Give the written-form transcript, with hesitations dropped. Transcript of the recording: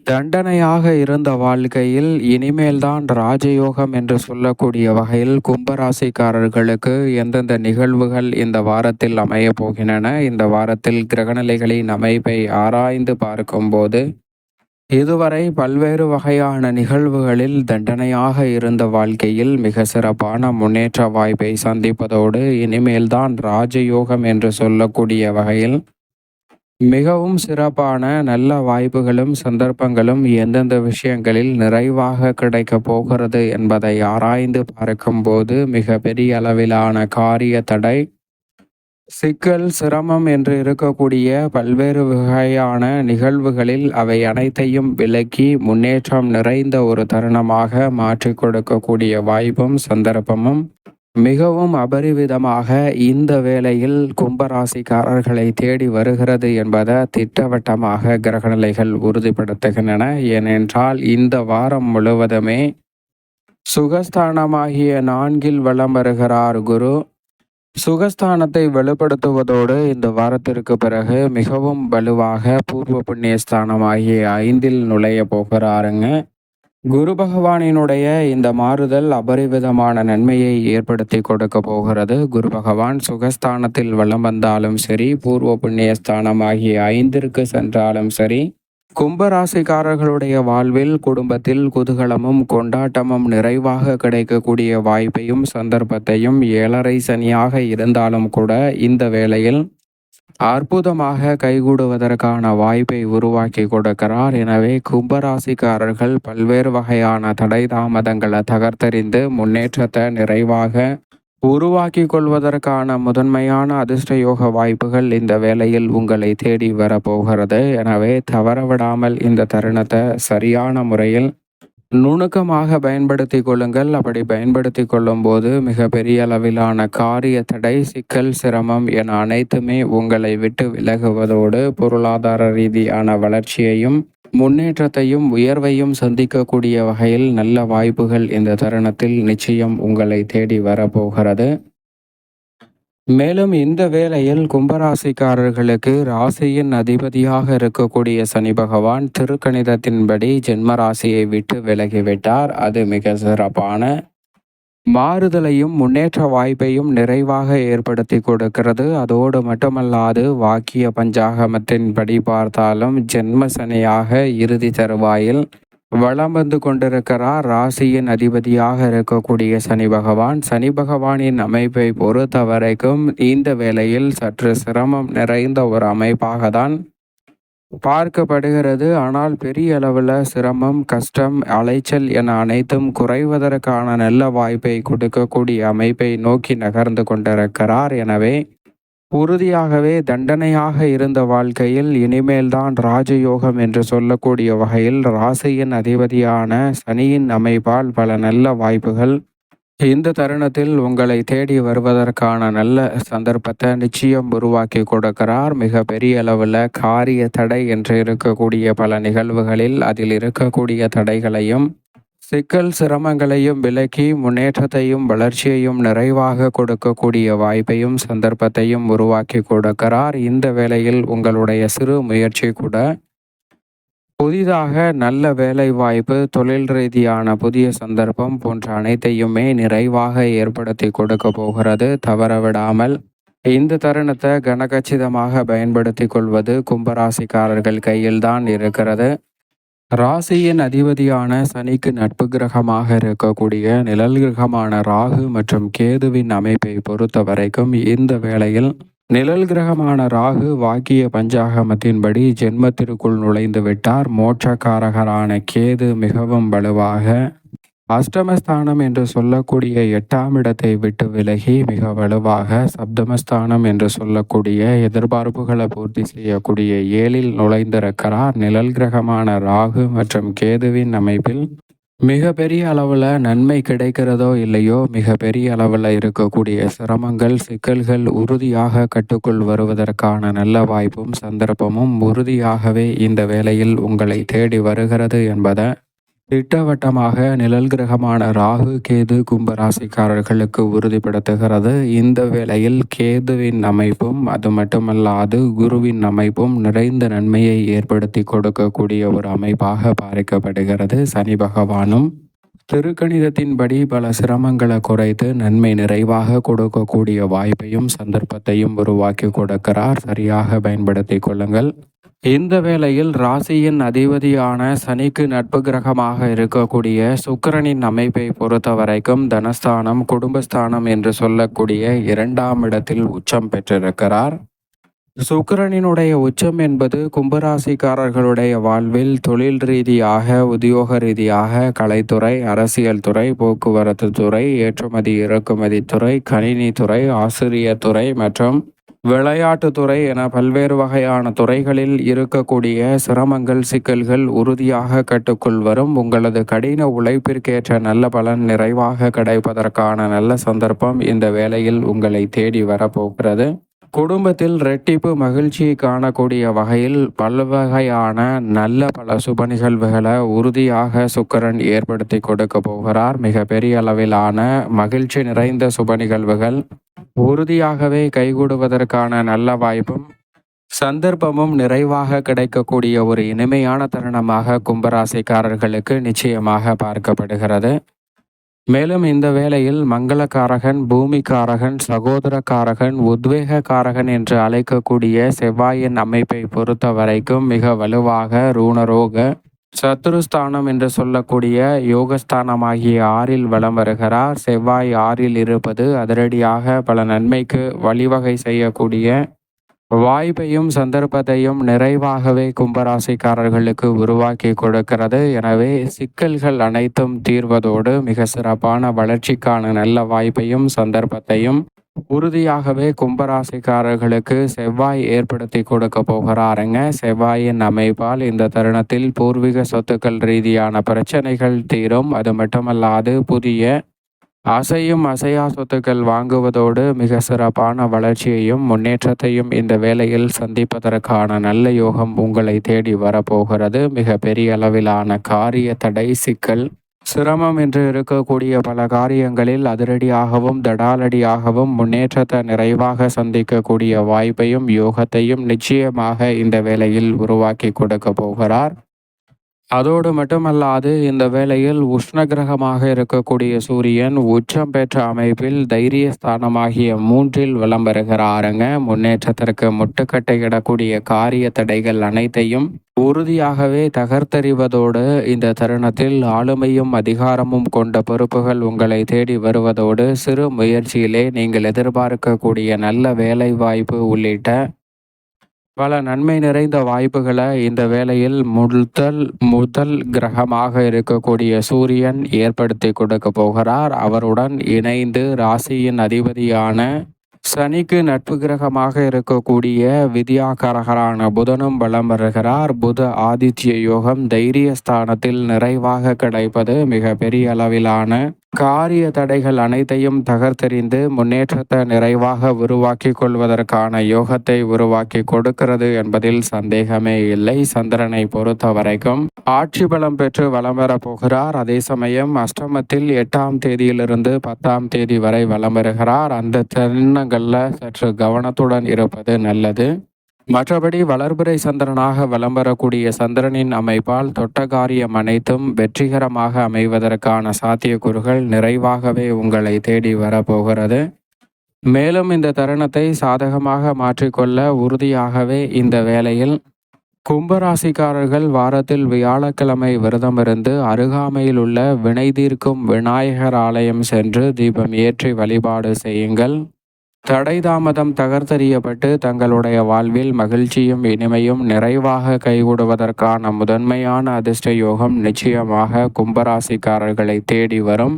தண்டனையாக இருந்த வாழ்க்கையில் இனிமேல்தான் ராஜயோகம் என்று சொல்லக்கூடிய வகையில் கும்பராசிக்காரர்களுக்கு எந்தெந்த நிகழ்வுகள் இந்த வாரத்தில் அமையப் போகின்றன, இந்த வாரத்தில் கிரகநிலைகளின் அமைப்பை ஆராய்ந்து பார்க்கும்போது இதுவரை பல்வேறு வகையான நிகழ்வுகளில் தண்டனையாக இருந்த வாழ்க்கையில் மிக சிறப்பான முன்னேற்ற வாய்ப்பை சந்திப்பதோடு இனிமேல்தான் ராஜயோகம் என்று சொல்லக்கூடிய வகையில் மிகவும் சிறப்பான நல்ல வாய்ப்புகளும் சந்தர்ப்பங்களும் எந்தெந்த விஷயங்களில் நிறைவாக கிடைக்கப் போகிறது என்பதை ஆராய்ந்து பார்க்கும்போது மிக பெரிய அளவிலான காரிய தடை, சிக்கல், சிரமம் என்று இருக்கக்கூடிய பல்வேறு வகையான நிகழ்வுகளில் அவை அனைத்தையும் விலக்கி முன்னேற்றம் நிறைந்த ஒரு தருணமாக மாற்றிக் கொடுக்கக்கூடிய வாய்ப்பும் சந்தர்ப்பமும் மிகவும் அபரிவிதமாக இந்த வேளையில் கும்பராசிக்காரர்களை தேடி வருகிறது என்பதை திட்டவட்டமாக கிரகநிலைகள் உறுதிப்படுத்துகின்றன. ஏனென்றால் இந்த வாரம் முழுவதுமே சுகஸ்தானமாகிய 4 வலம் வருகிறார் குரு. சுகஸ்தானத்தை வலுப்படுத்துவதோடு இந்த வாரத்திற்கு பிறகு மிகவும் வலுவாக பூர்வ புண்ணியஸ்தானமாகிய 5 நுழைய போகிறாருங்க. குரு பகவானினுடைய இந்த மாறுதல் அபரிவிதமான நன்மையை ஏற்படுத்தி கொடுக்க போகிறது. குரு பகவான் சுகஸ்தானத்தில் வலம் வந்தாலும் சரி, பூர்வ புண்ணியஸ்தானம் ஆகிய 5 சென்றாலும் சரி, கும்பராசிக்காரர்களுடைய வாழ்வில் குடும்பத்தில் குதூகலமும் கொண்டாட்டமும் நிறைவாக கிடைக்கக்கூடிய வாய்ப்பையும் சந்தர்ப்பத்தையும் 7.5 சனியாக இருந்தாலும் கூட இந்த வேளையில் அற்புதமாக கைகூடுவதற்கான வாய்ப்பை உருவாக்கி கொடுக்கிறார். எனவே கும்பராசிக்காரர்கள் பல்வேறு வகையான தடை தாமதங்களை தகர்த்தெறிந்து முன்னேற்றத்தை நிறைவாக உருவாக்கி கொள்வதற்கான முதன்மையான அதிர்ஷ்டயோக வாய்ப்புகள் இந்த வேளையில் உங்களை தேடி வரப்போகிறது. எனவே தவறவிடாமல் இந்த தருணத்தை சரியான முறையில் நுணுக்கமாக பயன்படுத்தி கொள்ளுங்கள். அப்படி பயன்படுத்தி கொள்ளும் போது மிக பெரிய அளவிலான காரிய தடை, சிக்கல், சிரமம் என அனைத்துமே உங்களை விட்டு விலகுவதோடு பொருளாதார ரீதியான வளர்ச்சியையும் முன்னேற்றத்தையும் உயர்வையும் சந்திக்கக்கூடிய வகையில் நல்ல வாய்ப்புகள் இந்த தருணத்தில் நிச்சயம் உங்களை தேடி வரப்போகிறது. மேலும் இந்த வேளையில் கும்பராசிக்காரர்களுக்கு ராசியின் அதிபதியாக இருக்கக்கூடிய சனி பகவான் திருக்கணிதத்தின்படி ஜென்ம ராசியை விட்டு விலகிவிட்டார். அது மிக சிறப்பான மாறுதலையும் முன்னேற்ற வாய்ப்பையும் நிறைவாக ஏற்படுத்தி கொடுக்கிறது. அதோடு மட்டுமல்லாது வாக்கிய பஞ்சாகமத்தின்படி பார்த்தாலும் ஜென்ம சனியாக இறுதி தருவாயில் வலம் வந்து கொண்டிருக்கிறார். ராசியின் அதிபதியாக இருக்கக்கூடிய சனி பகவான். சனி பகவானின் அமைப்பை பொறுத்த வரைக்கும் இந்த வேளையில் சற்று சிரமம் நிறைந்த ஒரு அமைப்பாக தான் பார்க்கப்படுகிறது. ஆனால் பெரிய அளவில் சிரமம், கஷ்டம், அலைச்சல் என அனைத்தும் குறைவதற்கான நல்ல வாய்ப்பை கொடுக்கக்கூடிய அமைப்பை நோக்கி நகர்ந்து கொண்டிருக்கிறார். எனவே உறுதியாகவே தண்டனையாக இருந்த வாழ்க்கையில் இனிமேல்தான் ராஜயோகம் என்று சொல்லக்கூடிய வகையில் ராசியின் அதிபதியான சனியின் அமைப்பால் பல நல்ல வாய்ப்புகள் இந்த தருணத்தில் உங்களை தேடி வருவதற்கான நல்ல சந்தர்ப்பத்தை நிச்சயம் உருவாக்கி கொடுக்கிறார். மிக பெரிய அளவில் காரிய தடை என்று இருக்கக்கூடிய பல நிகழ்வுகளில் அதில் இருக்கக்கூடிய தடைகளையும் சிக்கல், சிரமங்களையும் விலக்கி முன்னேற்றத்தையும் வளர்ச்சியையும் நிறைவாக கொடுக்கக்கூடிய வாய்ப்பையும் சந்தர்ப்பத்தையும் உருவாக்கி கொடுக்கிறார். இந்த வேளையில் உங்களுடைய சிறு முயற்சி கூட புதிதாக நல்ல வேலை வாய்ப்பு, தொழில் ரீதியான புதிய சந்தர்ப்பம் போன்ற அனைத்தையுமே நிறைவாக ஏற்படுத்தி கொடுக்க போகிறது. தவறவிடாமல் இந்த தருணத்தை கனகச்சிதமாக பயன்படுத்தி கொள்வது கும்பராசிக்காரர்கள் கையில்தான் இருக்கிறது. ராசியின் அதிபதியான சனிக்கு நட்பு கிரகமாக இருக்கக்கூடிய நிழல் கிரகமான ராகு மற்றும் கேதுவின் அமைப்பை பொறுத்த வரைக்கும் இந்த வேளையில் நிழல் கிரகமான ராகு வாக்கிய பஞ்சாகமத்தின்படி ஜென்மத்திற்குள் நுழைந்து விட்டார். மோட்சக்காரகரான கேது மிகவும் வலுவாக அஷ்டமஸ்தானம் என்று சொல்லக்கூடிய 8ஆம் இடத்தை விட்டு விலகி மிக வலுவாக சப்தமஸ்தானம் என்று சொல்லக்கூடிய எதிர்பார்ப்புகளை பூர்த்தி செய்யக்கூடிய 7இல் நுழைந்திருக்கிறார். நிழல் கிரகமான ராகு மற்றும் கேதுவின் அமைப்பில் மிக பெரிய அளவில் நன்மை கிடைக்கிறதோ இல்லையோ, மிக பெரிய அளவில் இருக்கக்கூடிய சிரமங்கள், சிக்கல்கள் உறுதியாக கட்டுக்குள் வருவதற்கான நல்ல வாய்ப்பும் சந்தர்ப்பமும் உறுதியாகவே இந்த வேளையில் உங்களை தேடி வருகிறது என்பதை திட்டவட்டமாக நிழல் கிரகமான ராகு கேது கும்பராசிக்காரர்களுக்கு உறுதிப்படுத்துகிறது. இந்த வேளையில் கேதுவின் அமைப்பும் அது மட்டுமல்லாது குருவின் அமைப்பும் நிறைந்த நன்மையை ஏற்படுத்தி கொடுக்கக்கூடிய ஒரு அமைப்பாக பார்க்கப்படுகிறது. சனி பகவானும் திருக்கணிதத்தின்படி பல சிரமங்களை குறைத்து நன்மை நிறைவாக கொடுக்கக்கூடிய வாய்ப்பையும் சந்தர்ப்பத்தையும் உருவாக்கி கொடுக்கிறார். சரியாக பயன்படுத்தி கொள்ளுங்கள். இந்த வேளையில் ராசியின் அதிபதியான சனிக்கு நட்பு கிரகமாக இருக்கக்கூடிய சுக்கிரனின் அமைப்பை பொறுத்த வரைக்கும் தனஸ்தானம் குடும்பஸ்தானம் என்று சொல்லக்கூடிய 2ஆம் இடத்தில் உச்சம் பெற்றிருக்கிறார். சுக்கிரனினுடைய உச்சம் என்பது கும்பராசிக்காரர்களுடைய வாழ்வில் தொழில் ரீதியாக, உத்தியோக ரீதியாக, கலைத்துறை, அரசியல் துறை, போக்குவரத்து துறை, ஏற்றுமதி இறக்குமதி துறை, கணினி துறை, ஆசிரியர் துறை மற்றும் விளையாட்டுத்துறை என பல்வேறு வகையான துறைகளில் இருக்கக்கூடிய சிரமங்கள், சிக்கல்கள் உறுதியாக கட்டுக்குள் வரும். உங்களது கடின உழைப்பிற்கேற்ற நல்ல பலன் நிறைவாக கிடைப்பதற்கான நல்ல சந்தர்ப்பம் இந்த வேளையில் உங்களை தேடி வரப்போகிறது. குடும்பத்தில் ரெட்டிப்பு மகிழ்ச்சியை காணக்கூடிய வகையில் பல்வகையான நல்ல பல சுப நிகழ்வுகளை உறுதியாக சுக்கிரன் ஏற்படுத்தி கொடுக்க போகிறார். மிக பெரிய அளவிலான மகிழ்ச்சி நிறைந்த சுப நிகழ்வுகள் உறுதியாகவே கைகூடுவதற்கான நல்ல வாய்ப்பும் சந்தர்ப்பமும் நிறைவாக கிடைக்கக்கூடிய ஒரு இனிமையான தருணமாக கும்பராசிக்காரர்களுக்கு நிச்சயமாக பார்க்கப்படுகிறது. மேலும் இந்த வேளையில் மங்களக்காரகன், பூமிக்காரகன், சகோதரக்காரகன், உத்வேகக்காரகன் என்று அழைக்கக்கூடிய செவ்வாயின் அமைப்பை பொறுத்த வரைக்கும் மிக வலுவாக ரூணரோக சத்துருஸ்தானம் என்று சொல்லக்கூடிய யோகஸ்தானமாகிய 6இல் வலம் வருகிறார். செவ்வாய் 6இல் இருப்பது அதிரடியாக பல நன்மைக்கு வழிவகை செய்யக்கூடிய வாய்ப்பையும் சந்தர்ப்பத்தையும் நிறைவாகவே கும்பராசிக்காரர்களுக்கு உருவாக்கி கொடுக்கிறது. எனவே சிக்கல்கள் அனைத்தும் தீர்வதோடு மிக சிறப்பான வளர்ச்சிக்கான நல்ல வாய்ப்பையும் சந்தர்ப்பத்தையும் உறுதியாகவே கும்பராசிக்காரர்களுக்கு செவ்வாய் ஏற்படுத்தி கொடுக்க போகிறாருங்க. செவ்வாயின் அமைப்பால் இந்த தருணத்தில் பூர்வீக சொத்துக்கள் ரீதியான பிரச்சனைகள் தீரும். அது மட்டுமல்லாது புதிய அசையும் அசையா சொத்துக்கள் வாங்குவதோடு மிக சிறப்பான வளர்ச்சியையும் முன்னேற்றத்தையும் இந்த வேளையில் சந்திப்பதற்கான நல்ல யோகம் உங்களை தேடி வரப்போகிறது. மிக பெரிய அளவிலான காரிய தடை, சிக்கல், சிரமம் என்று இருக்கக்கூடிய பல காரியங்களில் அதிரடியாகவும் தடாலடியாகவும் முன்னேற்றத்தை நிறைவாக சந்திக்கக்கூடிய வாய்ப்பையும் யோகத்தையும் நிச்சயமாக இந்த வேளையில் உருவாக்கி கொடுக்க போகிறார். அதோடு மட்டுமல்லாது இந்த வேளையில் உஷ்ண கிரகமாக இருக்கக்கூடிய சூரியன் உச்சம் பெற்ற அமைப்பில் தைரிய ஸ்தானமாகிய 3இல் வலம் வருகிறாருங்க. முன்னேற்றத்திற்கு முட்டுக்கட்டை இடக்கூடிய காரிய தடைகள் அனைத்தையும் உறுதியாகவே தகர்த்தறிவதோடு இந்த தருணத்தில் ஆளுமையும் அதிகாரமும் கொண்ட பொறுப்புகள் உங்களை தேடி வருவதோடு சிறு முயற்சியிலே நீங்கள் எதிர்பார்க்கக்கூடிய நல்ல வேலை வாய்ப்பு உள்ளிட்ட பல நன்மை நிறைந்த வாய்ப்புகளை இந்த வேளையில் முதல் கிரகமாக இருக்கக்கூடிய சூரியன் ஏற்படுத்தி கொடுக்க போகிறார். அவருடன் இணைந்து ராசியின் அதிபதியான சனிக்கு நட்பு கிரகமாக இருக்கக்கூடிய வித்யாகாரகரான புதனும் வலம் வருகிறார். புத ஆதித்ய யோகம் தைரிய ஸ்தானத்தில் நிறைவாக கிடைப்பது மிக பெரிய அளவிலான காரிய தடைகள் அனைத்தையும் தகர்த்தெறிந்து முன்னேற்றத்தை நிறைவாக உருவாக்கி கொள்வதற்கான யோகத்தை உருவாக்கி கொடுக்கிறது என்பதில் சந்தேகமே இல்லை. சந்திரனை பொறுத்த வரைக்கும் ஆட்சி பலம் பெற்று வலம் வர போகிறார். அதே சமயம் அஷ்டமத்தில் 8ஆம் தேதியிலிருந்து 10ஆம் தேதி வரை வலம் வருகிறார். அந்த தருணங்கள்ல சற்று கவனத்துடன் இருப்பது நல்லது. மற்றபடி வளர்பிறை சந்திரனாக வலம் வரக்கூடிய சந்திரனின் அமைப்பால் தொட்ட காரியம் அனைத்தும் வெற்றிகரமாக அமைவதற்கான சாத்தியக்கூறுகள் நிறைவாகவே உங்களை தேடி வரப்போகிறது. மேலும் இந்த தருணத்தை சாதகமாக மாற்றிக்கொள்ள உறுதியாகவே இந்த வேளையில் கும்பராசிக்காரர்கள் வாரத்தில் வியாழக்கிழமை விரதமிருந்து அருகாமையில் உள்ள வினை தீர்க்கும் விநாயகர் ஆலயம் சென்று தீபம் ஏற்றி வழிபாடு செய்யுங்கள். தடை தாமதம் தகர்த்தெறியப்பட்டு தங்களுடைய வாழ்வில் மகிழ்ச்சியும் இனிமையும் நிறைவாக கைகூடுவதற்கான முதன்மையான அதிர்ஷ்ட யோகம் நிச்சயமாக கும்பராசிக்காரர்களை தேடி வரும்.